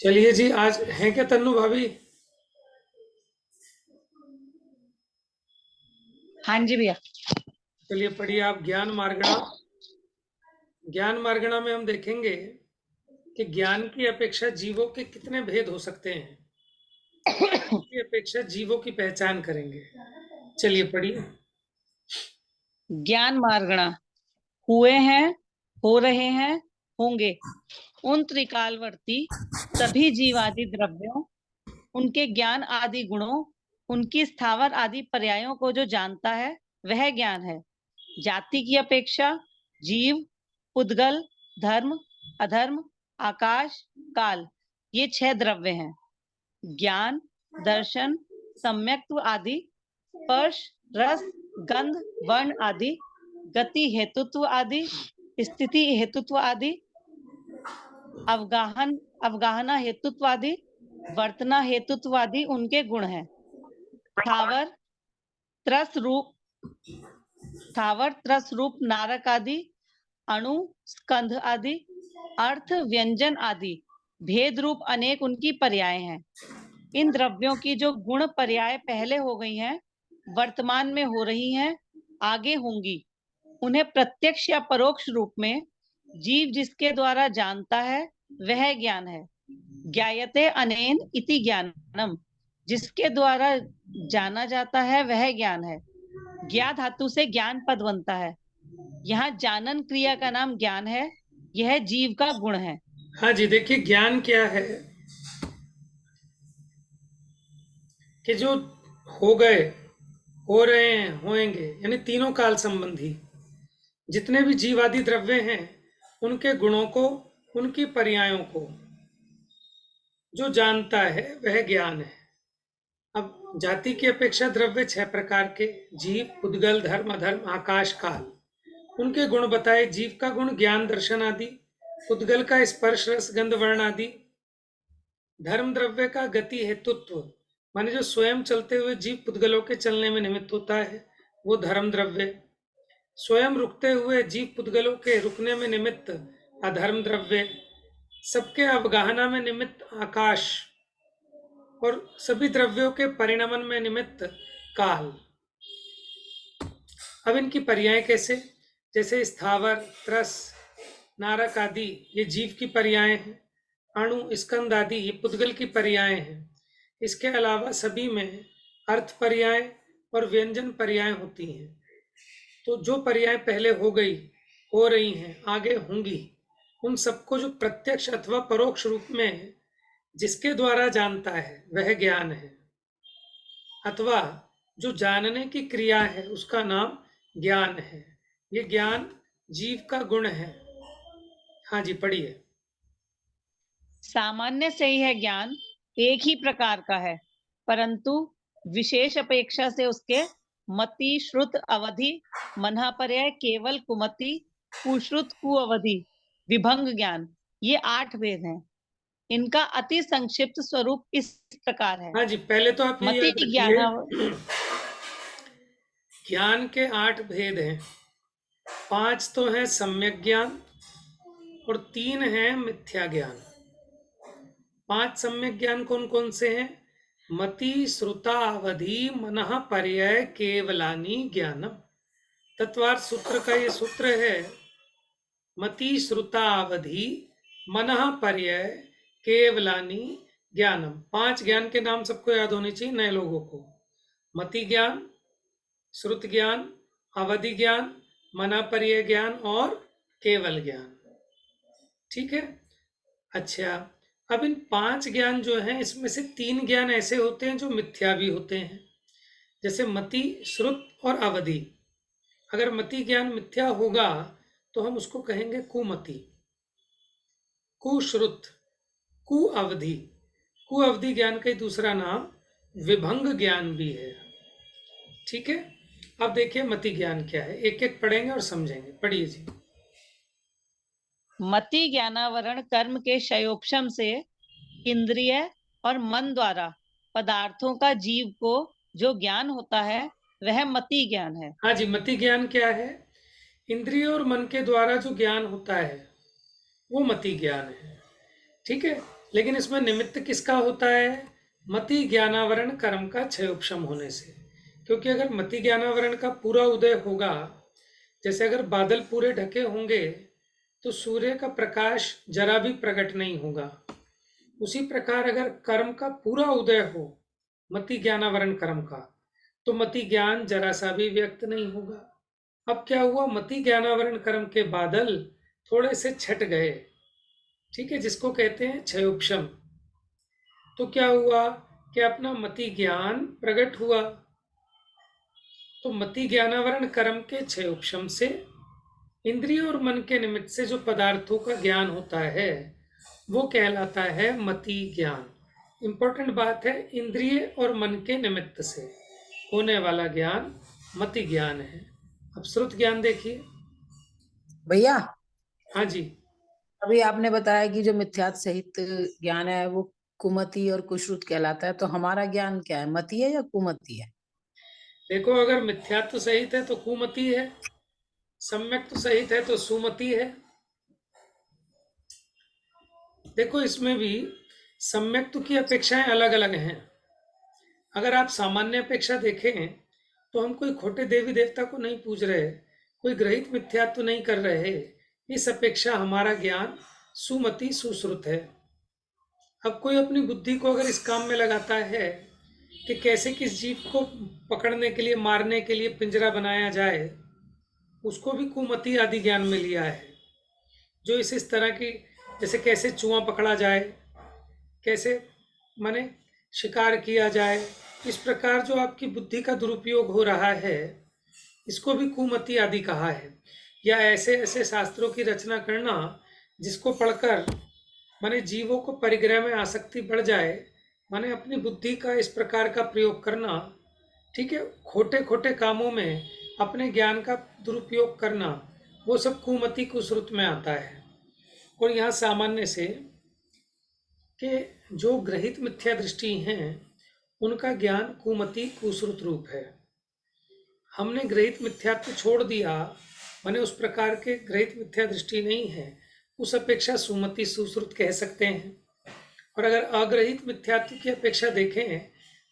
चलिए जी, आज हैं क्या तन्नू भाभी? हाँ जी भैया। चलिए पढ़िए आप ज्ञान मार्गणा। ज्ञान मार्गणा में हम देखेंगे कि ज्ञान की अपेक्षा जीवों के कितने भेद हो सकते हैं। की अपेक्षा जीवों की पहचान करेंगे। चलिए पढ़िए। ज्ञान मार्गणा। हुए हैं, हो रहे हैं, होंगे। उन त्रिकालवर्ती सभी जीवादि द्रव्यों, उनके ज्ञान आदि गुणों, उनकी स्थावर आदि पर्यायों को जो जानता है वह ज्ञान है। जाति की अपेक्षा जीव, पुद्गल, धर्म, अधर्म, आकाश, काल, ये 6 द्रव्य हैं। ज्ञान, दर्शन, सम्यक्त्व आदि, स्पर्श, रस, गंध, वर्ण आदि, गति हेतुत्व आदि, स्थिति हेतुत्व आदि, अवगाहन अवगाहना हेतुत्व आदि, वर्तना हेतुत्व आदि उनके गुण हैं। स्थावर त्रस रूप स्थावर त्रस रूप नारक आदि, अणु, स्कंध आदि, अर्थ, व्यंजन आदि, भेद रूप अनेक उनकी पर्याय हैं। इन द्रव्यों की जो गुण पर्याय पहले हो गई हैं, वर्तमान में हो रही हैं, आगे होंगी। उन्हें प्रत्यक्ष या परोक्ष रूप में जीव जिसके द्वारा जानता है वह ज्ञान है। ज्ञायते अनेन इति ज्ञानम, जिसके द्वारा जाना जाता है वह ज्ञान है। ज्ञा धातु से ज्ञान पद बनता है। यहाँ जानन क्रिया का नाम ज्ञान है। यह जीव का गुण है। हाँ जी, देखिए ज्ञान क्या है कि जो हो गए, हो रहे हैं, होएंगे, यानी तीनों काल संबंधी जितने भी जीवादि द्रव्य हैं, उनके गुणों को, उनकी पर्यायों को जो जानता है वह ज्ञान है। अब जाति की अपेक्षा द्रव्य 6 प्रकार के: जीव, पुद्गल, धर्म, अधर्म, आकाश, काल। उनके गुण बताए। जीव का गुण ज्ञान, दर्शन आदि। पुद्गल का स्पर्श, रस, गंध, वर्ण आदि। धर्म द्रव्य का गति हेतुत्व, माने जो स्वयं चलते हुए जीव पुद्गलों के चलने में निमित्त होता है वो धर्म द्रव्य। स्वयं रुकते हुए जीव पुद्गलों के रुकने में निमित्त अधर्म द्रव्य। सबके अवगाहना में निमित्त आकाश, और सभी द्रव्यों के परिणमन में निमित्त काल। अब इनकी पर्याय कैसे? जैसे स्थावर, त्रस, नारक आदि ये जीव की पर्याय हैं। अणु, स्कंद आदि ये पुद्गल की पर्याय हैं। इसके अलावा सभी में अर्थ पर्याय और व्यंजन पर्याय होती हैं। तो जो पर्याय पहले हो गई, हो रही हैं, आगे होंगी, उन सबको जो प्रत्यक्ष अथवा परोक्ष रूप में जिसके द्वारा जानता है वह ज्ञान है, अथवा जो जानने की क्रिया है उसका नाम ज्ञान है। ये ज्ञान जीव का गुण है। हाँ जी पढ़िए। सामान्य से ही है ज्ञान एक ही प्रकार का है, परंतु विशेष अपेक्षा से उसके मति, श्रुत, अवधि, मन्हापर्याय, केवल, कुमति, कुश्रुत, कुअवधि, विभंग ज्ञान, ये 8 भेद हैं। इनका अति संक्षिप्त स्वरूप इस प्रकार है। हाँ जी, पहले तो आप ये मति याद ज्ञान। रखिए, ज्ञान के 8 भेद हैं। 5 तो है सम्यक ज्ञान और 3 है मिथ्या ज्ञान। 5 सम्यक ज्ञान कौन कौन से हैं? मति, श्रुता, अवधि, मनः, पर्यय, केवलानी ज्ञानम। तत्वार्थ सूत्र का ये सूत्र है: मति, श्रुता, अवधि, मनः, पर्यय, केवलानी ज्ञानम। 5 ज्ञान के नाम सबको याद होने चाहिए नए लोगों को: मति ज्ञान, श्रुत ज्ञान, अवधि ज्ञान, मनापर्य ज्ञान और केवल ज्ञान। ठीक है। अच्छा, अब इन 5 ज्ञान जो हैं इसमें से 3 ज्ञान ऐसे होते हैं जो मिथ्या भी होते हैं, जैसे मति, श्रुत और अवधि। अगर मति ज्ञान मिथ्या होगा तो हम उसको कहेंगे कुमति, कुश्रुत, कुअवधि। कुअवधि ज्ञान का दूसरा नाम विभंग ज्ञान भी है। ठीक है। अब देखिए मति ज्ञान क्या है, एक एक पढ़ेंगे और समझेंगे। पढ़िए जी। मति ज्ञानावरण कर्म के क्षयोपशम से इंद्रिय और मन द्वारा पदार्थों का जीव को जो ज्ञान होता है वह मति ज्ञान है। हाँ जी, मति ज्ञान क्या है? इंद्रिय और मन के द्वारा जो ज्ञान होता है वो मति ज्ञान है। ठीक है। लेकिन इसमें निमित्त किसका होता है? मति ज्ञानावरण कर्म का क्षय उपशम होने से। क्योंकि अगर मति ज्ञानावरण का पूरा उदय होगा, जैसे अगर बादल पूरे ढके होंगे तो सूर्य का प्रकाश जरा भी प्रकट नहीं होगा। उसी प्रकार अगर कर्म का पूरा उदय हो, मति ज्ञानावरण कर्म का, तो मति ज्ञान जरा सा भी व्यक्त नहीं होगा। अब क्या हुआ? मति ज्ञानावरण कर्म के बादल थोड़े से छट गए, ठीक है, जिसको कहते हैं क्षयोपशम। तो क्या हुआ कि अपना मति ज्ञान प्रकट हुआ। तो मति ज्ञानावरण कर्म के क्षयोपशम से इंद्रिय और मन के निमित्त से जो पदार्थों का ज्ञान होता है वो कहलाता है मति ज्ञान। इंपॉर्टेंट बात है, इंद्रिय और मन के निमित्त से होने वाला ज्ञान मति ज्ञान है। अब श्रुत ज्ञान देखिए। भैया हाँ जी, अभी आपने बताया कि जो मिथ्यात्व सहित ज्ञान है वो कुमति और कुश्रुत कहलाता है, तो हमारा ज्ञान क्या है, मति है या कुमति है? देखो, अगर मिथ्यात्व सहित है तो कुमति है, सम्यक तो सहित है तो सुमति है। देखो, इसमें भी सम्यक्त्व की अपेक्षाएं अलग अलग हैं। अगर आप सामान्य अपेक्षा देखें तो हम कोई खोटे देवी देवता को नहीं पूज रहे, कोई ग्रहित मिथ्यात्व नहीं कर रहे। इस अपेक्षा हमारा ज्ञान सुमति सुश्रुत है। अब कोई अपनी बुद्धि को अगर इस काम में लगाता है कि कैसे किस जीव को पकड़ने के लिए, मारने के लिए पिंजरा बनाया जाए, उसको भी कुमति आदि ज्ञान में लिया है। जो इस तरह की, जैसे कैसे चूहा पकड़ा जाए, कैसे माने शिकार किया जाए, इस प्रकार जो आपकी बुद्धि का दुरुपयोग हो रहा है, इसको भी कुमति आदि कहा है। या ऐसे ऐसे शास्त्रों की रचना करना जिसको पढ़कर माने जीवों को परिग्रह में आसक्ति बढ़ जाए, माने अपनी बुद्धि का इस प्रकार का प्रयोग करना, ठीक है, खोटे खोटे कामों में अपने ज्ञान का दुरुपयोग करना, वो सब कुमति कुश्रुत में आता है। और यहाँ सामान्य से कि जो ग्रहित मिथ्या दृष्टि हैं उनका ज्ञान कुमति कुश्रुत रूप है। हमने ग्रहित मिथ्यात्व छोड़ दिया, माने उस प्रकार के ग्रहित मिथ्या दृष्टि नहीं है, उस अपेक्षा सुमति सुश्रुत कह सकते हैं। और अगर अग्रहित मिथ्यात्व की अपेक्षा देखें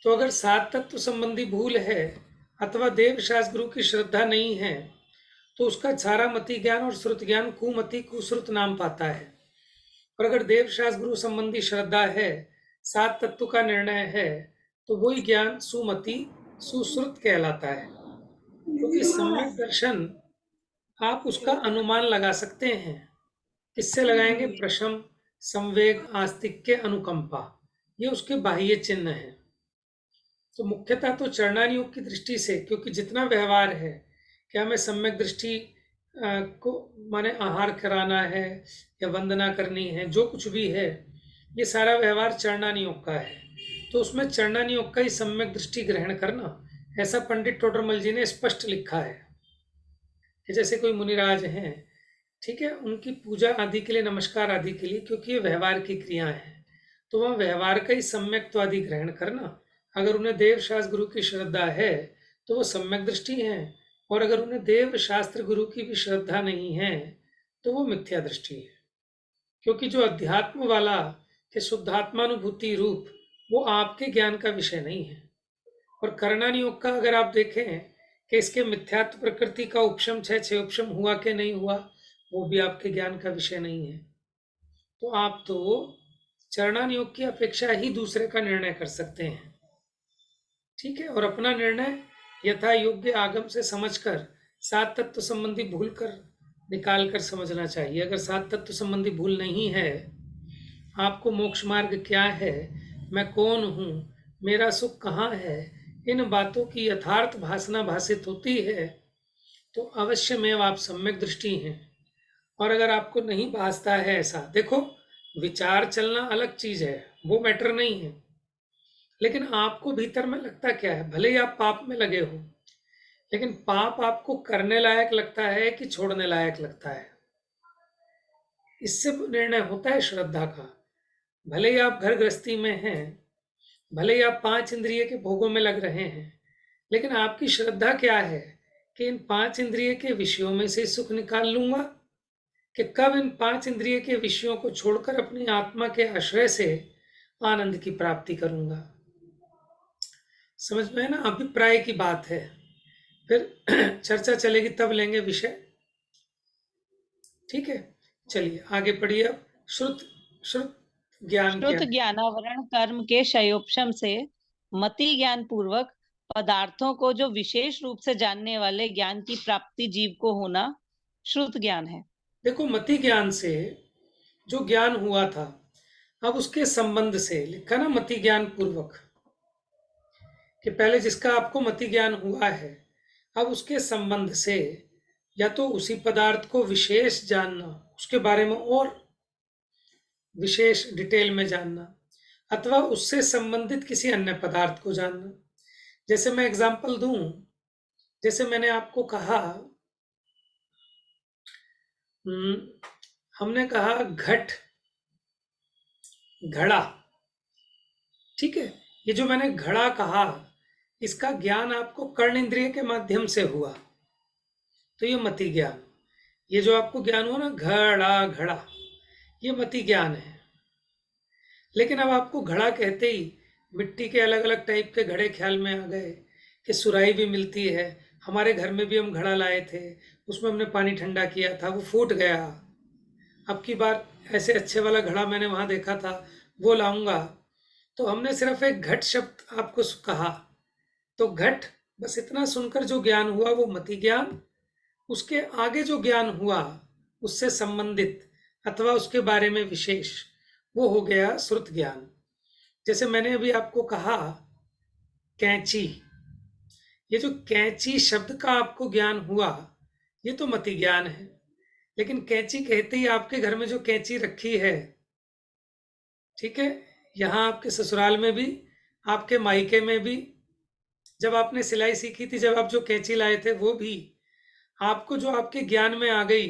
तो अगर सात तत्व संबंधी भूल है अथवा देव शास्त्र गुरु की श्रद्धा नहीं है तो उसका सारा मति ज्ञान और श्रुत ज्ञान कुमति कुश्रुत नाम पाता है। और अगर देव शास्त्र गुरु संबंधी श्रद्धा है, सात तत्व का निर्णय है, तो वही ज्ञान सुमति सुश्रुत कहलाता है। क्योंकि सम्यक दर्शन आप उसका अनुमान लगा सकते हैं। किससे लगाएंगे? प्रशम, संवेग, आस्तिक्य, अनुकंपा, ये उसके बाह्य चिन्ह हैं। तो मुख्यतः तो चरणान योग की दृष्टि से, क्योंकि जितना व्यवहार है कि हमें सम्यक दृष्टि को माने आहार कराना है या वंदना करनी है, जो कुछ भी है, ये सारा व्यवहार चरणान योग का है। तो उसमें चरणान योग का ही सम्यक दृष्टि ग्रहण करना, ऐसा पंडित टोडरमल जी ने स्पष्ट लिखा है। कि जैसे कोई मुनिराज हैं, ठीक है, उनकी पूजा आदि के लिए, नमस्कार आदि के लिए, क्योंकि ये व्यवहार की क्रिया है, तो वह व्यवहार का ही सम्यक्त्व आदि ग्रहण करना। अगर उन्हें देव शास्त्र गुरु की श्रद्धा है तो वो सम्यक दृष्टि है, और अगर उन्हें देव शास्त्र गुरु की भी श्रद्धा नहीं है तो वो मिथ्या दृष्टि है। क्योंकि जो अध्यात्म वाला के शुद्धात्मानुभूति रूप, वो आपके ज्ञान का विषय नहीं है। और करणान योग का अगर आप देखें कि इसके मिथ्यात्व प्रकृति का उपशम क्षय उपशम हुआ कि नहीं हुआ, वो भी आपके ज्ञान का विषय नहीं है। तो आप तो चरणान योग की अपेक्षा ही दूसरे का निर्णय कर सकते हैं, ठीक है। और अपना निर्णय यथा योग्य आगम से समझकर, सात तत्व संबंधी भूल कर निकाल कर समझना चाहिए। अगर सात तत्व संबंधी भूल नहीं है, आपको मोक्ष मार्ग क्या है, मैं कौन हूँ, मेरा सुख कहाँ है, इन बातों की यथार्थ भासना भाषित होती है तो अवश्य में आप सम्यक दृष्टि हैं। और अगर आपको नहीं भासता है ऐसा, देखो, विचार चलना अलग चीज है, वो मैटर नहीं है, लेकिन आपको भीतर में लगता क्या है? भले ही आप पाप में लगे हो, लेकिन पाप आपको करने लायक लगता है कि छोड़ने लायक लगता है, इससे निर्णय होता है श्रद्धा का। भले ही आप घर गृहस्थी में हैं, भले ही आप पांच इंद्रिय के भोगों में लग रहे हैं, लेकिन आपकी श्रद्धा क्या है कि इन पांच इंद्रिय के विषयों में से सुख निकाल लूंगा, कि कब इन 5 इंद्रिय के विषयों को छोड़कर अपनी आत्मा के आश्रय से आनंद की प्राप्ति करूंगा। समझ में है ना? अभिप्राय की बात है, फिर चर्चा चलेगी तब लेंगे विषय। ठीक है, चलिए आगे पढ़िए। अब श्रुत श्रुत ज्ञान क्या श्रुत है? ज्ञानावरण कर्म के क्षयोपशम से मति ज्ञान पूर्वक पदार्थों को जो विशेष रूप से जानने वाले ज्ञान की प्राप्ति जीव को होना श्रुत ज्ञान है। देखो, मति ज्ञान से जो ज्ञान हुआ था, अब उसके संबंध से लिखा ना मति ज्ञान पूर्वक, कि पहले जिसका आपको मति ज्ञान हुआ है, अब उसके संबंध से या तो उसी पदार्थ को विशेष जानना, उसके बारे में और विशेष डिटेल में जानना, अथवा उससे संबंधित किसी अन्य पदार्थ को जानना। जैसे मैं एग्जांपल दूं, जैसे मैंने आपको कहा, हमने कहा घट, घड़ा, ठीक है। ये जो मैंने घड़ा कहा, इसका ज्ञान आपको कर्ण इंद्रिय के माध्यम से हुआ, तो ये मति ज्ञान। ये जो आपको ज्ञान हुआ ना घड़ा घड़ा, ये मति ज्ञान है। लेकिन अब आपको घड़ा कहते ही मिट्टी के अलग अलग टाइप के घड़े ख्याल में आ गए, कि सुराही भी मिलती है। हमारे घर में भी हम घड़ा लाए थे, उसमें हमने पानी ठंडा किया था, वो फूट गया। अब की बार ऐसे अच्छे वाला घड़ा मैंने वहां देखा था, वो लाऊंगा। तो हमने सिर्फ एक घट शब्द आपको कहा, तो घट बस इतना सुनकर जो ज्ञान हुआ वो मति ज्ञान। उसके आगे जो ज्ञान हुआ उससे संबंधित अथवा उसके बारे में विशेष, वो हो गया श्रुत ज्ञान। जैसे मैंने अभी आपको कहा कैंची, ये जो कैंची शब्द का आपको ज्ञान हुआ, ये तो मति ज्ञान है। लेकिन कैंची कहते ही आपके घर में जो कैंची रखी है, ठीक है, यहाँ आपके ससुराल में भी, आपके मायके में भी, जब आपने सिलाई सीखी थी, जब आप जो कैंची लाए थे, वो भी आपको जो आपके ज्ञान में आ गई,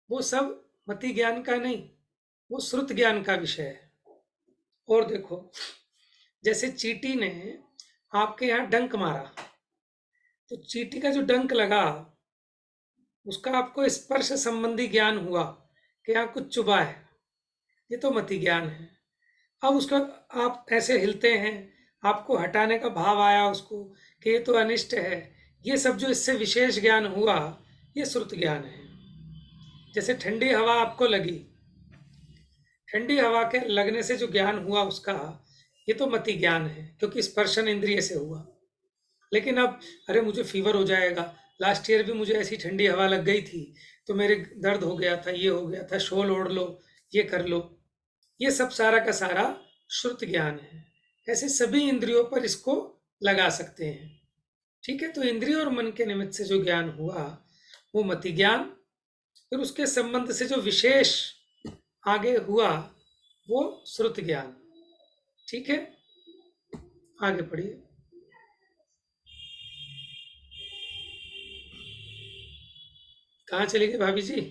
वो सब मति ज्ञान का नहीं, वो श्रुत ज्ञान का विषय है। और देखो, जैसे चींटी ने आपके यहाँ डंक मारा, तो चींटी का जो डंक लगा, उसका आपको स्पर्श संबंधी ज्ञान हुआ कि यहाँ कुछ चुभा है, ये तो मति ज्ञान है। अब उसका आप ऐसे हिलते हैं, आपको हटाने का भाव आया उसको कि ये तो अनिष्ट है, ये सब जो इससे विशेष ज्ञान हुआ, ये श्रुत ज्ञान है। जैसे ठंडी हवा आपको लगी, ठंडी हवा के लगने से जो ज्ञान हुआ उसका, ये तो मति ज्ञान है, क्योंकि स्पर्शन इंद्रिय से हुआ। लेकिन अब अरे मुझे फीवर हो जाएगा, लास्ट ईयर भी मुझे ऐसी ठंडी हवा लग गई थी, तो मेरे दर्द हो गया था, ये हो गया था, शॉल ओढ़ लो, ये कर लो, ये सब सारा का सारा श्रुत ज्ञान है। ऐसे सभी इंद्रियों पर इसको लगा सकते हैं। ठीक है, तो इंद्रिय और मन के निमित्त से जो ज्ञान हुआ वो मति ज्ञान, फिर उसके संबंध से जो विशेष आगे हुआ वो श्रुत ज्ञान। ठीक है, आगे पढ़िए। कहाँ चली गई भाभी जी?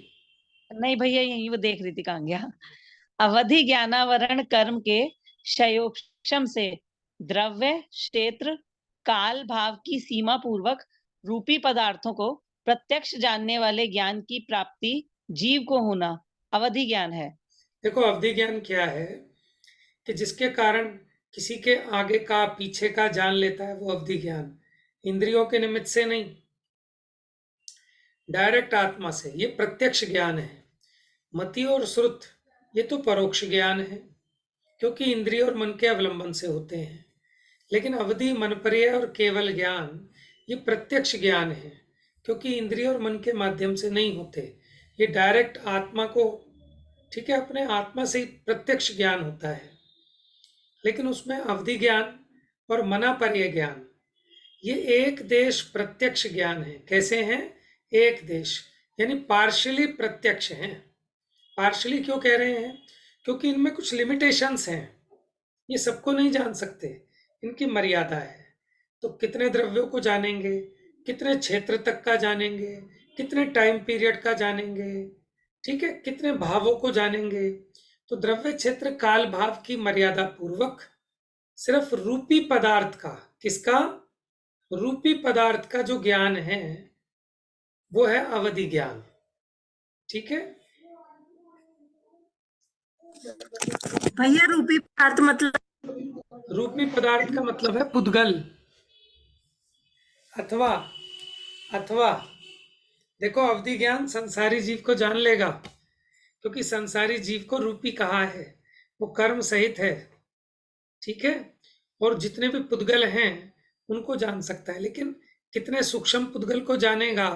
नहीं भैया, यही वो देख रही थी कहाँ गया। अवधि ज्ञानावरण कर्म के क्षयोपशम से द्रव्य, क्षेत्र, काल भाव की सीमा पूर्वक रूपी पदार्थों को प्रत्यक्ष जानने वाले ज्ञान की प्राप्ति जीव को होना अवधि ज्ञान है। देखो, अवधि ज्ञान क्या है कि जिसके कारण किसी के आगे का पीछे का जान लेता है, वो अवधि ज्ञान। इंद्रियों के निमित्त से नहीं, डायरेक्ट आत्मा से, ये प्रत्यक्ष ज्ञान है। मति और श्रुत ये तो परोक्ष ज्ञान है, क्योंकि इंद्रिय और मन के अवलंबन से होते हैं। लेकिन अवधि, मनपर्य और केवल ज्ञान ये प्रत्यक्ष ज्ञान है, क्योंकि इंद्रिय और मन के माध्यम से नहीं होते, ये डायरेक्ट आत्मा को, ठीक है, अपने आत्मा से ही प्रत्यक्ष ज्ञान होता है। लेकिन उसमें अवधि ज्ञान और मनापर्य ज्ञान ये एक देश प्रत्यक्ष ज्ञान है। कैसे हैं? एक देश, यानी पार्शियली प्रत्यक्ष हैं। पार्शियली क्यों कह रहे हैं? क्योंकि इनमें कुछ लिमिटेशंस हैं, ये सबको नहीं जान सकते, इनकी मर्यादा है। तो कितने द्रव्यों को जानेंगे, कितने क्षेत्र तक का जानेंगे, कितने टाइम पीरियड का जानेंगे, ठीक है, कितने भावों को जानेंगे। तो द्रव्य, क्षेत्र, काल, भाव की मर्यादा पूर्वक सिर्फ रूपी पदार्थ का, किसका? रूपी पदार्थ का जो ज्ञान है वो है अवधि ज्ञान। ठीक है। भैया रूपी पदार्थ मतलब रूपी पदार्थ का मतलब है पुद्गल, अथवा अथवा देखो, अवधि ज्ञान संसारी जीव को जान लेगा, क्योंकि संसारी जीव को रूपी कहा है, वो कर्म सहित है, ठीक है। और जितने भी पुद्गल हैं उनको जान सकता है, लेकिन कितने सूक्ष्म पुद्गल को जानेगा,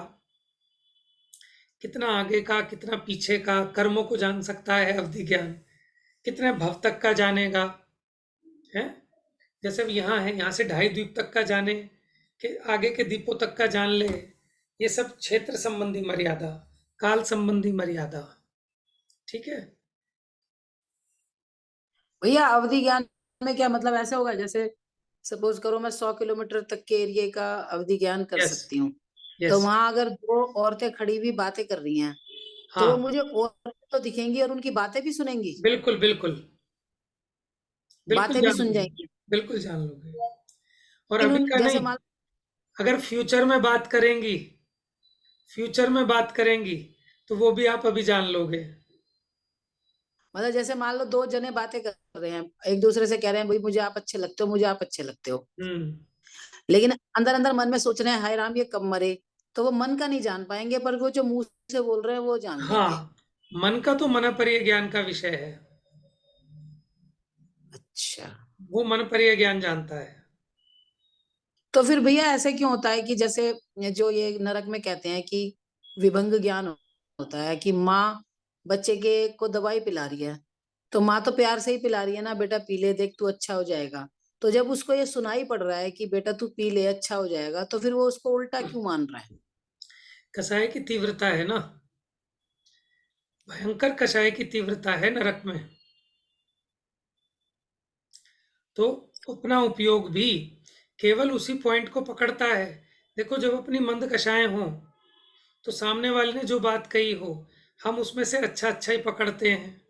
कितना आगे का कितना पीछे का कर्मों को जान सकता है अवधि ज्ञान, कितने भव तक का जानेगा, है। जैसे यहाँ है, यहाँ से 2.5 द्वीप तक का जाने, कि आगे के द्वीपों तक का जान ले, ये सब क्षेत्र संबंधी मर्यादा, काल संबंधी मर्यादा, ठीक है। भैया अवधि ज्ञान में क्या मतलब ऐसा होगा, जैसे सपोज करो मैं 100 किलोमीटर तक के एरिया का अवधि ज्ञान कर यस सकती हूँ, तो यस, वहां अगर 2 औरतें खड़ी हुई बातें कर रही हैं तो वो हाँ मुझे औरतें तो दिखेंगी और उनकी बातें भी सुनेंगी, बिल्कुल बिल्कुल बिल्कुल बातें भी जान सुन लोगे, जाएंगी। बिल्कुल जान लोगे। और लेकिन अभी उन का जैसे नहीं, मान अगर फ्यूचर में बात करेंगी, फ्यूचर में बात करेंगी तो वो भी आप अभी जान लोगे। मतलब जैसे मान लो 2 जने बातें कर रहे हैं, एक दूसरे से कह रहे हैं भाई मुझे आप अच्छे लगते हो, मुझे आप अच्छे लगते हो, हम्म, लेकिन अंदर अंदर मन में सोच रहे हैं हाय राम ये कब मरे, तो वो मन का नहीं जान पाएंगे, पर वो जो मुंह से बोल रहे हैं वो जान लेंगे। हाँ, मन का तो मनपरीय ज्ञान का विषय है, अच्छा, वो मनपरीय ज्ञान जानता है। तो फिर भैया ऐसे क्यों होता है कि जैसे जो ये नरक में कहते हैं कि विभंग ज्ञान होता है कि माँ बच्चे के को दवाई पिला रही है, तो माँ तो प्यार से ही पिला रही है ना, बेटा पी ले देख तू अच्छा हो जाएगा, तो जब उसको ये सुनाई पड़ रहा है कि बेटा तू पी ले अच्छा हो जाएगा, तो फिर वो उसको उल्टा क्यों मान रहा है? कसाय की तीव्रता है ना, भयंकर कषाय की तीव्रता है नरक में, तो अपना उपयोग भी केवल उसी पॉइंट को पकड़ता है। देखो, जब अपनी मंद कषाएं हों तो सामने वाले ने जो बात कही हो, हम उसमें से अच्छा अच्छा ही पकड़ते हैं,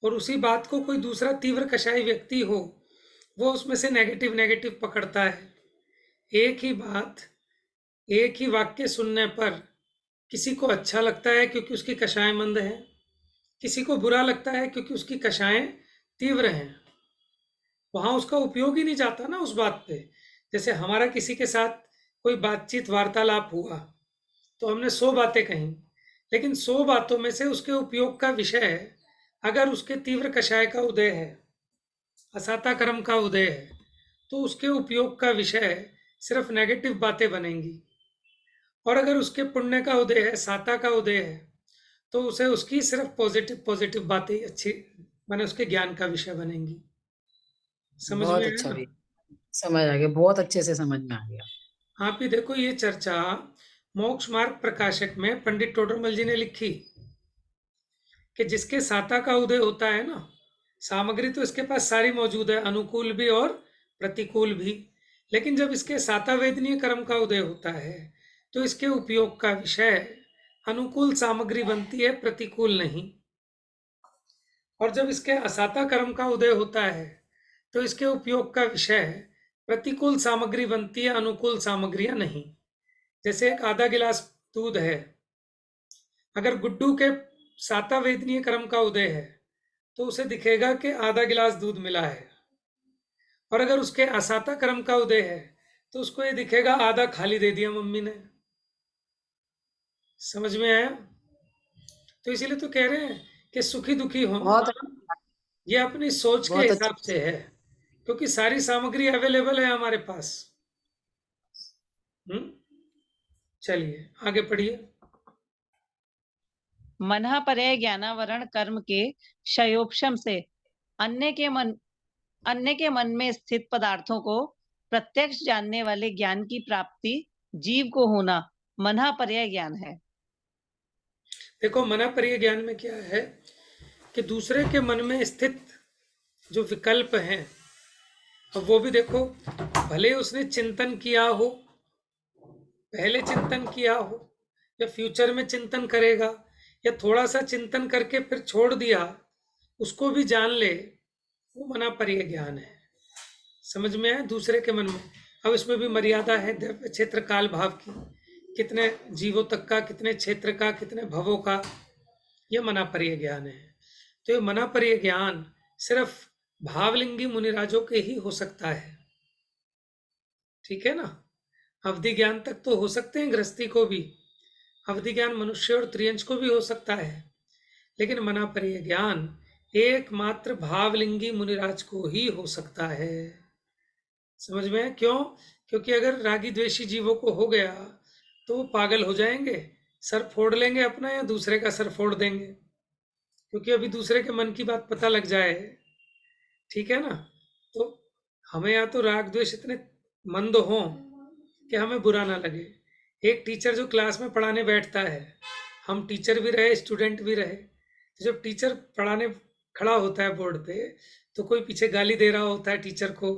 और उसी बात को कोई दूसरा तीव्र कषाय व्यक्ति हो, वो उसमें से नेगेटिव नेगेटिव पकड़ता है। एक ही बात, एक ही वाक्य सुनने पर किसी को अच्छा लगता है क्योंकि उसकी कषाएं मंद है, किसी को बुरा लगता है क्योंकि उसकी कषाएं तीव्र हैं। वहां उसका उपयोग ही नहीं जाता ना उस बात पे। जैसे हमारा किसी के साथ कोई बातचीत वार्तालाप हुआ, तो हमने 100 बातें कही, लेकिन 100 बातों में से उसके उपयोग का विषय, अगर उसके तीव्र कषाय का उदय है, असाता कर्म का उदय है, तो उसके उपयोग का विषय सिर्फ नेगेटिव बातें बनेंगी। और अगर उसके पुण्य का उदय है, साता का उदय है, तो उसे उसकी सिर्फ पॉजिटिव पॉजिटिव बातें ही अच्छी, माने उसके ज्ञान का विषय बनेंगी। समझ में बहुत आया अच्छा ना। भैया, समझ आ गया, बहुत अच्छे से समझ में आ गया। आप ही देखो, ये चर्चा मोक्ष मार्ग प्रकाशक में पंडित टोडरमल जी ने लिखी कि जिसके साता का उदय होता है ना, सामग्री तो इसके पास सारी मौजूद है, अनुकूल भी और प्रतिकूल भी, लेकिन जब इसके साता वेदनीय कर्म का उदय होता है तो इसके उपयोग का विषय अनुकूल सामग्री बनती है, प्रतिकूल नहीं। और जब इसके असाता कर्म का उदय होता है तो इसके उपयोग का विषय प्रतिकूल सामग्री बनती है, अनुकूल सामग्रियां नहीं। जैसे एक आधा गिलास दूध है, अगर गुड्डू के साता वेदनीय कर्म का उदय है तो उसे दिखेगा कि आधा गिलास दूध मिला है, और अगर उसके असाता कर्म का उदय है तो उसको ये दिखेगा आधा खाली दे दिया मम्मी ने। समझ में आया। तो इसीलिए तो कह रहे हैं कि सुखी दुखी होना बहुत ये अपनी सोच के बहुत हिसाब अच्छे से है, क्योंकि सारी सामग्री अवेलेबल है हमारे पास। चलिए आगे पढ़िए। मनः परय ज्ञानावरण कर्म के क्षयोपशम से अन्य के मन में स्थित पदार्थों को प्रत्यक्ष जानने वाले ज्ञान की प्राप्ति जीव को होना मनः परय ज्ञान है। देखो, मनःपरीय ज्ञान में क्या है कि दूसरे के मन में स्थित जो विकल्प हैं, अब वो भी देखो, भले उसने चिंतन किया हो, पहले चिंतन किया हो, या फ्यूचर में चिंतन करेगा, या थोड़ा सा चिंतन करके फिर छोड़ दिया, उसको भी जान ले, वो मनःपरीय ज्ञान है। समझ में आया, दूसरे के मन में। अब इसमें भी मर्यादा है द्रव्य क्षेत्र काल भाव की, कितने जीवों तक का, कितने क्षेत्र का, कितने भवों का, ये मनापरीय ज्ञान है। तो ये मनापरीय ज्ञान सिर्फ भावलिंगी मुनिराजों के ही हो सकता है, ठीक है ना। अवधि ज्ञान तक तो हो सकते हैं गृहस्थी को भी, अवधि ज्ञान मनुष्य और त्रियंश को भी हो सकता है, लेकिन मनापरीय ज्ञान एकमात्र भावलिंगी मुनिराज को ही हो सकता है। समझ में है? क्यों? क्योंकि अगर रागी द्वेषी जीवों को हो गया तो वो पागल हो जाएंगे, सर फोड़ लेंगे अपना या दूसरे का सर फोड़ देंगे, क्योंकि अभी दूसरे के मन की बात पता लग जाए, ठीक है ना। तो हमें या तो राग द्वेष इतने मंद हों कि हमें बुरा ना लगे। एक टीचर जो क्लास में पढ़ाने बैठता है, हम टीचर भी रहे स्टूडेंट भी रहे, तो जब टीचर पढ़ाने खड़ा होता है बोर्ड पे, तो कोई पीछे गाली दे रहा होता है टीचर को,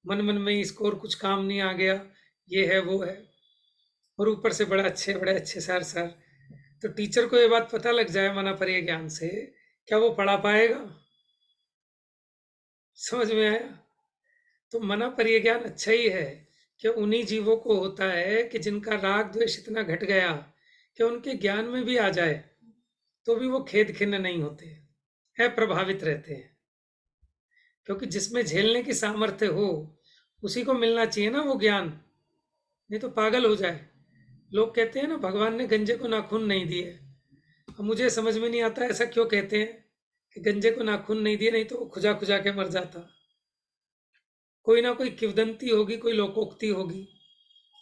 मन मन में इसको और कुछ काम नहीं आ गया, ये है वो है, और ऊपर से बड़े अच्छे सर। तो टीचर को ये बात पता लग जाए मनापरीय ज्ञान से, क्या वो पढ़ा पाएगा? समझ में आया? तो मनापरीय ज्ञान अच्छा ही है कि उन्हीं जीवों को होता है कि जिनका राग द्वेष इतना घट गया कि उनके ज्ञान में भी आ जाए तो भी वो खेद खिन्न नहीं होते, है प्रभावित रहते हैं। क्योंकि जिसमें झेलने की सामर्थ्य हो उसी को मिलना चाहिए ना वो ज्ञान, नहीं तो पागल हो जाए। लोग कहते हैं ना भगवान ने गंजे को नाखून नहीं दिए। अब मुझे समझ में नहीं आता ऐसा क्यों कहते हैं कि गंजे को नाखून नहीं दिए, नहीं तो वो खुजा खुजा के मर जाता। कोई ना कोई किंवदंती होगी, कोई लोकोक्ति होगी,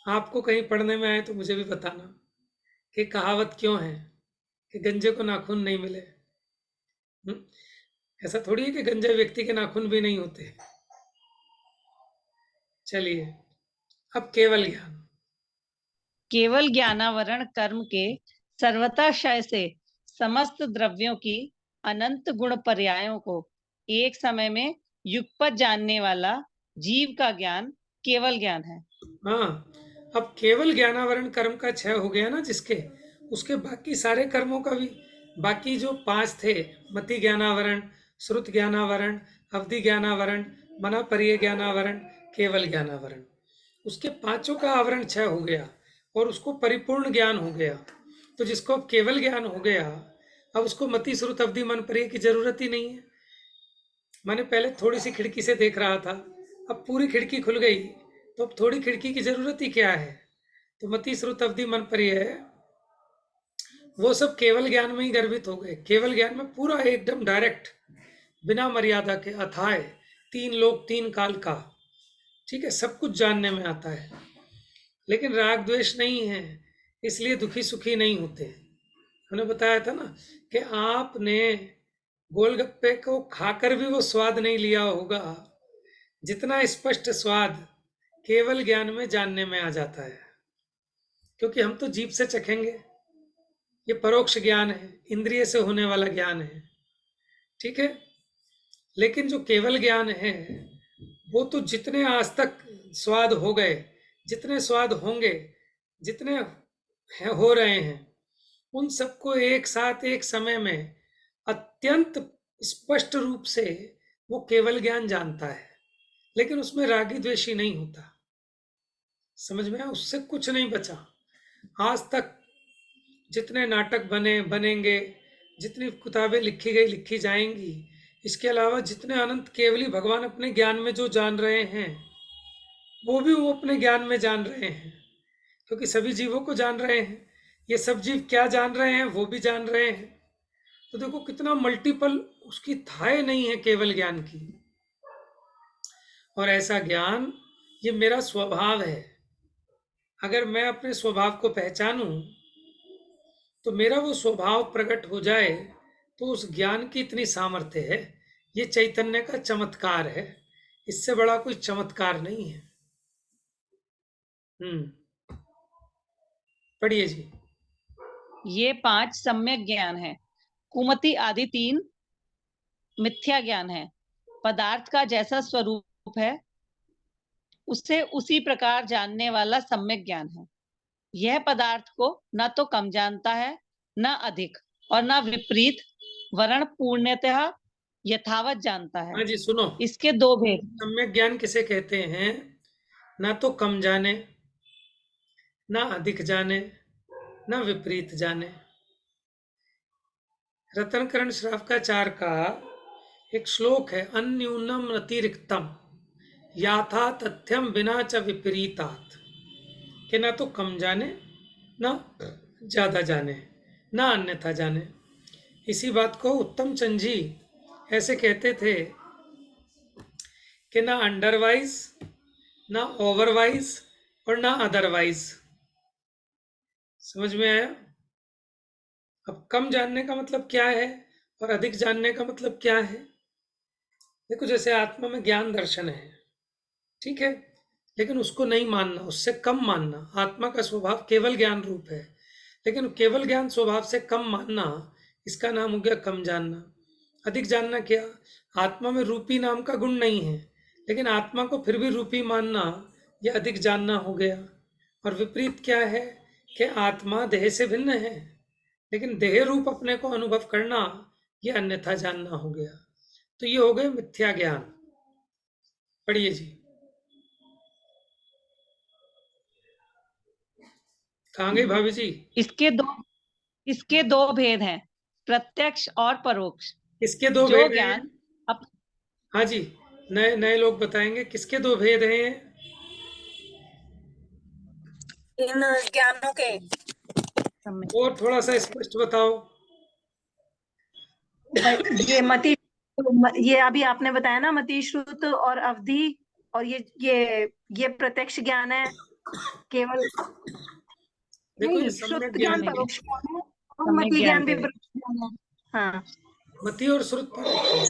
आपको कहीं पढ़ने में आए तो मुझे भी बताना कि कहावत क्यों है कि गंजे को नाखून नहीं मिले। ऐसा थोड़ी है कि गंजे व्यक्ति के नाखून भी नहीं होते। चलिए अब केवल ज्ञान। केवल ज्ञानावरण कर्म के सर्वथा क्षय से समस्त द्रव्यों की अनंत गुण पर्यायों को एक समय में युगपत जानने वाला जीव का ज्ञान केवल ज्ञान है। हाँ, अब केवल ज्ञानावरण कर्म का क्षय हो गया ना जिसके, उसके बाकी सारे कर्मों का भी, बाकी जो 5 थे, मति ज्ञानावरण, श्रुत ज्ञानावरण, अवधि ज्ञानावरण, मनापरीय ज्ञानावरण, केवल ज्ञानावरण, उसके 5 का आवरण क्षय हो गया और उसको परिपूर्ण ज्ञान हो गया। तो जिसको अब केवल ज्ञान हो गया, अब उसको मति श्रुत अवधि मन परीय की जरूरत ही नहीं है। मैंने पहले थोड़ी सी खिड़की से देख रहा था, अब पूरी खिड़की खुल गई, तो अब थोड़ी खिड़की की जरूरत ही क्या है। तो मति श्रुत अवधि मन परीय है, वो सब केवल ज्ञान में ही गर्भित हो गए। केवल ज्ञान में पूरा एकदम डायरेक्ट, बिना मर्यादा के, अथाय 3 लोक 3 काल का, ठीक है, सब कुछ जानने में आता है। लेकिन राग द्वेष नहीं है, इसलिए दुखी सुखी नहीं होते। हमने बताया था ना कि आपने गोलगप्पे को खाकर भी वो स्वाद नहीं लिया होगा जितना स्पष्ट स्वाद केवल ज्ञान में जानने में आ जाता है। क्योंकि हम तो जीभ से चखेंगे, ये परोक्ष ज्ञान है, इंद्रिय से होने वाला ज्ञान है, ठीक है। लेकिन जो केवल ज्ञान है वो तो जितने आज तक स्वाद हो गए, जितने स्वाद होंगे, जितने हो रहे हैं, उन सबको एक साथ एक समय में अत्यंत स्पष्ट रूप से वो केवल ज्ञान जानता है। लेकिन उसमें रागी द्वेषी नहीं होता। समझ में आया? उससे कुछ नहीं बचा। आज तक जितने नाटक बनेंगे, जितनी किताबें लिखी गई लिखी जाएंगी, इसके अलावा जितने अनंत केवली भगवान अपने ज्ञान में जो जान रहे हैं वो भी वो अपने ज्ञान में जान रहे हैं, क्योंकि सभी जीवों को जान रहे हैं। ये सब जीव क्या जान रहे हैं वो भी जान रहे हैं। तो देखो कितना मल्टीपल उसकी थाह नहीं है केवल ज्ञान की। और ऐसा ज्ञान ये मेरा स्वभाव है। अगर मैं अपने स्वभाव को पहचानूं तो मेरा वो स्वभाव प्रकट हो जाए, तो उस ज्ञान की इतनी सामर्थ्य है। ये चैतन्य का चमत्कार है, इससे बड़ा कोई चमत्कार नहीं है। पढ़िए जी। ये 5 सम्यक ज्ञान है, कुमति आदि 3 मिथ्या ज्ञान है। पदार्थ का जैसा स्वरूप है उसे उसी प्रकार जानने वाला सम्यक ज्ञान है। यह पदार्थ को न तो कम जानता है, न अधिक, और न विपरीत, वरण पूर्णतः यथावत जानता है। हाँ जी, सुनो, इसके 2 भेद। सम्यक ज्ञान किसे कहते हैं? ना तो कम जाने, ना अधिक जाने, ना विपरीत जाने। रत्नकरण श्रावकाचार का एक श्लोक है, अन्यूनम अतिरिक्तम याथा तथ्यम बिना च विपरीतात, कि ना तो कम जाने ना ज्यादा जाने ना अन्यथा जाने। इसी बात को उत्तम चंद जी ऐसे कहते थे कि ना अंडरवाइज ना ओवरवाइज और ना अदरवाइज। समझ में आया? अब कम जानने का मतलब क्या है और अधिक जानने का मतलब क्या है? देखो, जैसे आत्मा में ज्ञान दर्शन है, ठीक है, लेकिन उसको नहीं मानना, उससे कम मानना। आत्मा का स्वभाव केवल ज्ञान रूप है, लेकिन केवल ज्ञान स्वभाव से कम मानना, इसका नाम हो गया कम जानना। अधिक जानना क्या? आत्मा में रूपी नाम का गुण नहीं है, लेकिन आत्मा को फिर भी रूपी मानना, यह अधिक जानना हो गया। और विपरीत क्या है कि आत्मा देह से भिन्न है, लेकिन देह रूप अपने को अनुभव करना, यह अन्यथा जानना हो गया। तो ये हो गए मिथ्या ज्ञान। पढ़िए जी, कहाँ गई भाभी जी? इसके दो भेद हैं, प्रत्यक्ष और परोक्ष। किसके दो जो भेद हैं? ज्ञान अप, हाँ जी, नए नए लोग बताएंगे किसके दो भेद हैं? इन ज्ञानों के और थोड़ा सा स्पष्ट बताओ। ये मति, ये अभी आपने बताया ना, मति श्रुत और अवधि, और ये प्रत्यक्ष ज्ञान है केवल। देखो, ये नहीं, सम्यक श्रुत ज्ञान ज्ञान है। परोक्ष ज्ञान है और सम्यक मति ज्ञान ज्ञान भी करें। परोक्ष ज्ञान है। हाँ मति और श्रुत परोक्ष है।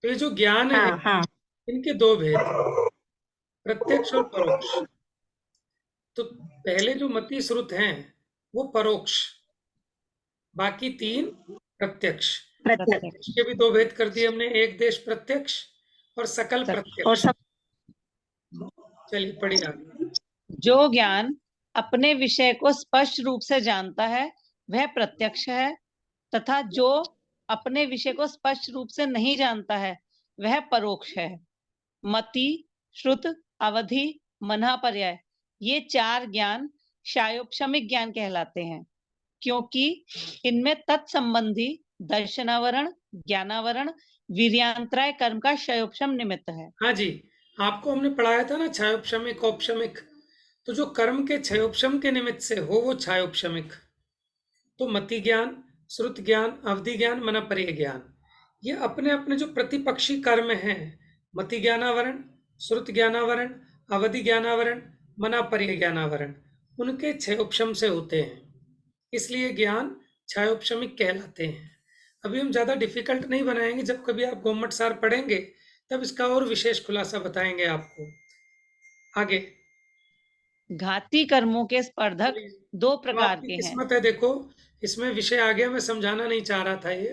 तो ये जो ज्ञान है, हाँ हाँ। इनके दो भेद, प्रत्यक्ष और परोक्ष। तो पहले जो मति श्रुत हैं वो परोक्ष, बाकी तीन प्रत्यक्ष। प्रत्यक्ष इसके भी दो भेद कर दिए हमने, एक देश प्रत्यक्ष और सकल और प्रत्यक्ष। सब। चलिए पढ़िए आगे। जो ज्ञान अपने विषय को स्पष्ट रूप से जानता है वह प्रत्यक्ष है, तथा जो अपने विषय को स्पष्ट रूप से नहीं जानता है वह परोक्ष है। मति, श्रुत, अवधि, मनःपर्याय, ये चार ज्ञान शायोपशमिक ज्ञान कहलाते हैं, क्योंकि इनमें तत्संबंधी दर्शनावरण, ज्ञानावरण, वीर्यांतराय कर्म का क्षयोपशम निमित्त है। हाँ जी, आपको हमने पढ़ाया था ना छायोपशमिक औपशमिक। तो जो कर्म के क्षयोपशम के निमित्त से हो वो छायोपशमिक। तो मति ज्ञान, श्रुत ज्ञान, अवधि ज्ञान, मनःपर्य ज्ञान, ये अपने अपने जो प्रतिपक्षी कर्म हैं, मति ज्ञानावरण, श्रुत ज्ञानावरण, अवधि ज्ञानावरण, मनःपर्य ज्ञानावरण, उनके क्षयोपशम से होते हैं, इसलिए ज्ञान क्षयोपशमिक कहलाते हैं। अभी हम ज्यादा डिफिकल्ट नहीं बनाएंगे, जब कभी आप गोमट सार पढ़ेंगे तब इसका और विशेष खुलासा बताएंगे आपको। आगे घाती कर्मों के स्पर्धक दो तो प्रकार आपकी के हैं। किस्मत है, देखो इसमें विषय आ गया, मैं समझाना नहीं चाह रहा था ये।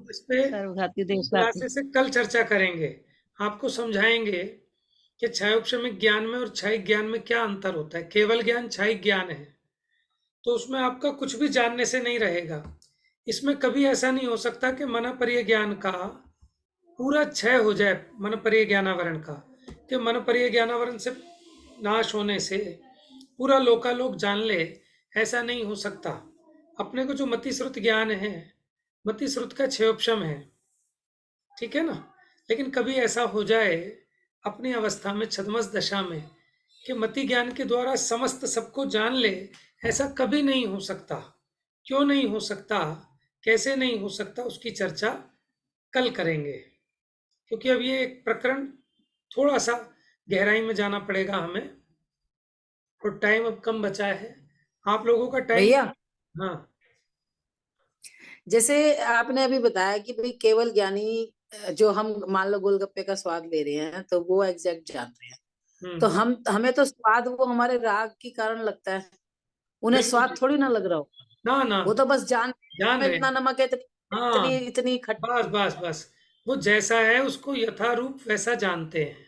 इस पे सर्वघाती देशघाती। खुलासे से कल चर्चा करेंगे, आपको समझाएंगे कि क्षयोपशमिक ज्ञान में और क्षयिक ज्ञान में क्या अंतर होता है। केवल ज्ञान क्षयिक ज्ञान है, तो उसमें आपका कुछ भी जानने से नहीं रहेगा। इसमें कभी ऐसा नहीं हो सकता कि मनःपर्य ज्ञान का पूरा क्षय हो जाए, मनःपर्य ज्ञानावरण का, कि मनःपर्य ज्ञानावरण से नाश होने से पूरा लोकालोक जान ले, ऐसा नहीं हो सकता। अपने को जो मति श्रुत ज्ञान है, मति श्रुत का क्षयोपशम है, ठीक है ना। लेकिन कभी ऐसा हो जाए अपनी अवस्था में, छद्मस दशा में, कि मति ज्ञान के द्वारा समस्त सबको जान ले, ऐसा कभी नहीं हो सकता। क्यों नहीं हो सकता, कैसे नहीं हो सकता, उसकी चर्चा कल करेंगे, क्योंकि अब ये एक प्रकरण थोड़ा सा गहराई में जाना पड़ेगा हमें, और टाइम अब कम बचा है। आप लोगों का टाइम। भैया, हाँ जैसे आपने अभी बताया कि भाई केवल ज्ञानी, जो हम मान लो गोलगप्पे का स्वाद ले रहे हैं तो वो एग्जैक्ट जान रहे हैं, तो हमें तो स्वाद वो हमारे राग के कारण लगता है, उन्हें बिल्कुल। स्वाद थोड़ी ना लग रहा हो। ना ना, वो तो बस जान जान में रहे इतना हैं। नमक है, इतनी हाँ, इतनी इतनी बस बस बस, वो जैसा है उसको यथारूप वैसा जानते हैं।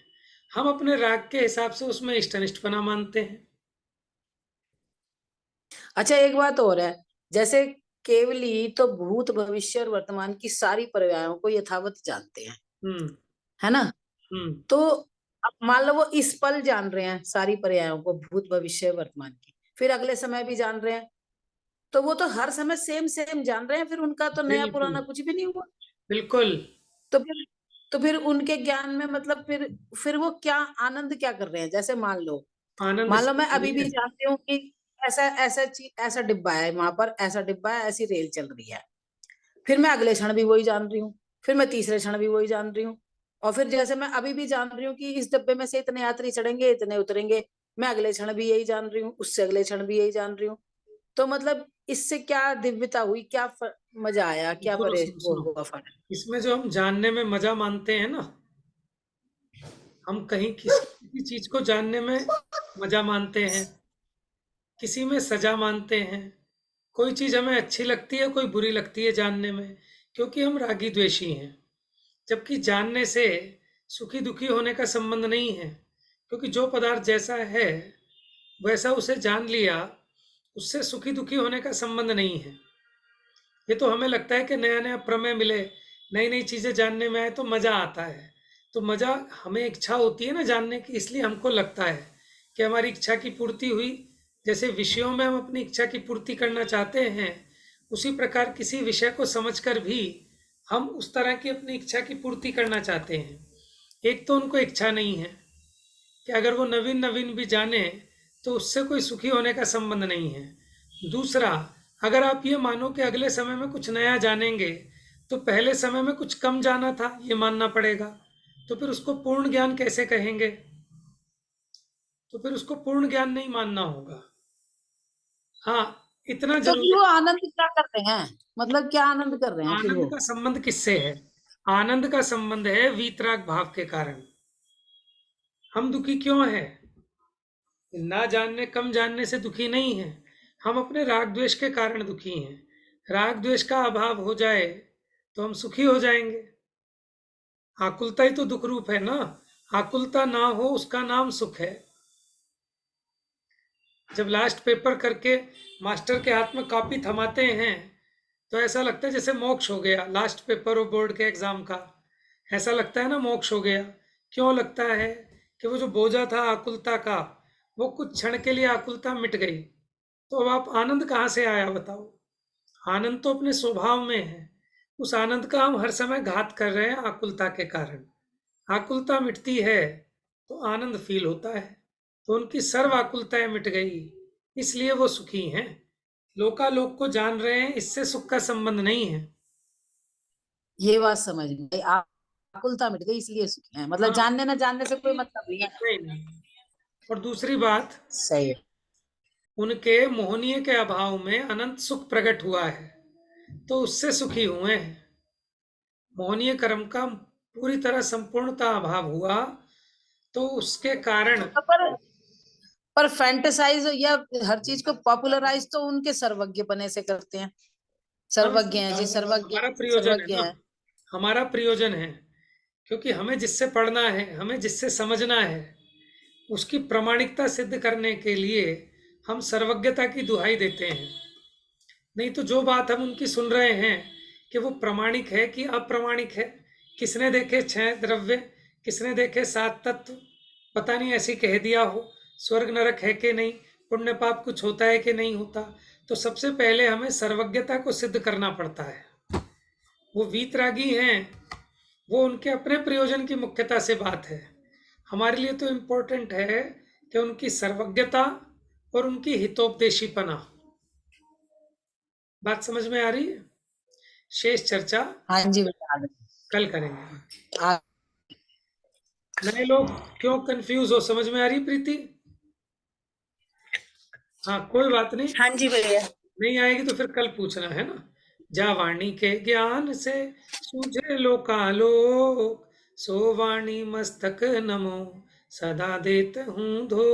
हम अपने राग के हिसाब से उसमें इष्टनिष्टपना मानते हैं। अच्छा, एक बात और है, जैसे केवली तो भूत भविष्य और वर्तमान की सारी पर्यायों को यथावत जानते हैं, हम्म है ना। हम्म तो अब मान लो वो इस पल जान रहे हैं सारी पर्यायों को, भूत भविष्य वर्तमान की, फिर अगले समय भी जान रहे हैं, तो वो तो हर समय सेम सेम जान रहे हैं, फिर उनका तो नया बिल्कुल पुराना कुछ भी नहीं हुआ। बिल्कुल। तो फिर उनके ज्ञान में मतलब फिर वो क्या आनंद क्या कर रहे हैं? जैसे आनंद मान लो इसमें मैं अभी नहीं भी है। जानती हूँ कि ऐसा डिब्बा है वहां पर, ऐसा डिब्बा है, ऐसी रेल चल रही है। फिर मैं अगले क्षण भी वही जान रही हूँ, फिर मैं तीसरे क्षण भी वही जान रही हूँ, और फिर जैसे मैं अभी भी जान रही हूँ कि इस डब्बे में से इतने यात्री चढ़ेंगे, इतने उतरेंगे, मैं अगले क्षण भी यही जान रही हूँ, उससे अगले क्षण भी यही जान रही हूँ। तो मतलब इससे क्या दिव्यता हुई, क्या मजा आया, क्या सुनो परे सुनो वो सुनो, हुआ फर्क? इसमें जो हम जानने में मजा मानते हैं ना, हम कहीं किसी चीज को जानने में मजा मानते हैं, किसी में सजा मानते हैं। कोई चीज हमें अच्छी लगती है, कोई बुरी लगती है जानने में, क्योंकि हम रागी द्वेषी हैं। जबकि जानने से सुखी दुखी होने का संबंध नहीं है, क्योंकि जो पदार्थ जैसा है वैसा उसे जान लिया, उससे सुखी दुखी होने का संबंध नहीं है। ये तो हमें लगता है कि नया नया प्रमेय मिले, नई नई चीजें जानने में आए तो मजा आता है। तो मजा, हमें इच्छा होती है ना जानने की, इसलिए हमको लगता है कि हमारी इच्छा की पूर्ति हुई। जैसे विषयों में हम अपनी इच्छा की पूर्ति करना चाहते हैं, उसी प्रकार किसी विषय को समझकर भी हम उस तरह की अपनी इच्छा की पूर्ति करना चाहते हैं। एक तो उनको इच्छा नहीं है कि अगर वो नवीन नवीन भी जाने तो उससे कोई सुखी होने का संबंध नहीं है। दूसरा, अगर आप ये मानो कि अगले समय में कुछ नया जानेंगे तो पहले समय में कुछ कम जाना था, ये मानना पड़ेगा। तो फिर उसको पूर्ण ज्ञान कैसे कहेंगे? तो फिर उसको पूर्ण ज्ञान नहीं मानना होगा। हाँ, इतना तो जरूर फिर वो है। आनंद क्या कर रहे हैं? मतलब क्या आनंद कर रहे हैं फिर आनंद वो? का संबंध किससे है? आनंद का संबंध है वीतराग भाव के कारण। हम दुखी क्यों हैं? ना जानने, कम जानने से दुखी नहीं है, हम अपने राग द्वेष के कारण दुखी हैं। राग द्वेष का अभाव हो जाए तो हम सुखी हो जाएंगे। आकुलता ही तो दुख रूप है ना। आकुलता ना हो उसका नाम सुख है। जब लास्ट पेपर करके मास्टर के हाथ में कॉपी थमाते हैं तो ऐसा लगता है जैसे मोक्ष हो गया। लास्ट पेपर हो बोर्ड के एग्जाम का, ऐसा लगता है ना मोक्ष हो गया। क्यों लगता है? कि वो जो बोझा था आकुलता का, वो कुछ क्षण के लिए आकुलता मिट गई। तो अब आप आनंद कहाँ से आया बताओ? आनंद तो अपने स्वभाव में है। उस आनंद का हम हर समय घात कर रहे हैं आकुलता के कारण। आकुलता मिटती है तो आनंद फील होता है। तो उनकी सर्व आकुलताएं मिट गई, इसलिए वो सुखी हैं। लोकालोक को जान रहे हैं, इससे सुख का संबंध नहीं है। ये बात समझ में आई। आकुलता मिट गई इसलिए सुखी है, मतलब हाँ, जानने ना जानने से कोई मतलब नहीं है। नहीं नहीं। और दूसरी बात, सही है। उनके मोहनीय के अभाव में अनंत सुख प्रकट हुआ है, तो उससे सुखी हुए हैं। मोहनीय कर्म का पूरी तरह संपूर्णता अभाव हुआ, तो उसके कारण। तो पर फैंटेसाइज या हर चीज को पॉपुलराइज तो उनके सर्वज्ञ बने से करते हैं। हम सर्वज्ञ इसमें हैं जी, सर्वज्ञ हमारा प्रयोजन है सर्वज्ञ ना, हैं। हमारा प्रयोजन है। क्योंकि हमें जिससे पढ़ना है, हमें जिससे समझना है, उसकी प्रामाणिकता सिद्ध करने के लिए हम सर्वज्ञता की दुहाई देते हैं। नहीं तो जो बात हम उनकी सुन रहे हैं कि वो प्रामाणिक है कि अप्रामाणिक है, किसने देखे 6 द्रव्य, किसने देखे 7 तत्व, पता नहीं ऐसी कह दिया हो, स्वर्ग नरक है कि नहीं, पुण्य पाप कुछ होता है कि नहीं होता। तो सबसे पहले हमें सर्वज्ञता को सिद्ध करना पड़ता है। वो वीतरागी हैं, वो उनके अपने प्रयोजन की मुख्यता से बात है। हमारे लिए तो इम्पोर्टेंट है कि उनकी सर्वज्ञता और उनकी हितोपदेशीपना। बात समझ में आ रही है? शेष चर्चा हाँ जी बेटा, कल करेंगे। आ, नए लोग क्यों कंफ्यूज हो, समझ में आ रही प्रीति? हाँ, कोई बात नहीं, हाँ जी भैया। नहीं आएगी तो फिर कल पूछना है ना। जा वाणी के ज्ञान से सूझे लोकालोक, सो वाणी मस्तक नमो, सदा देत हूँ धो।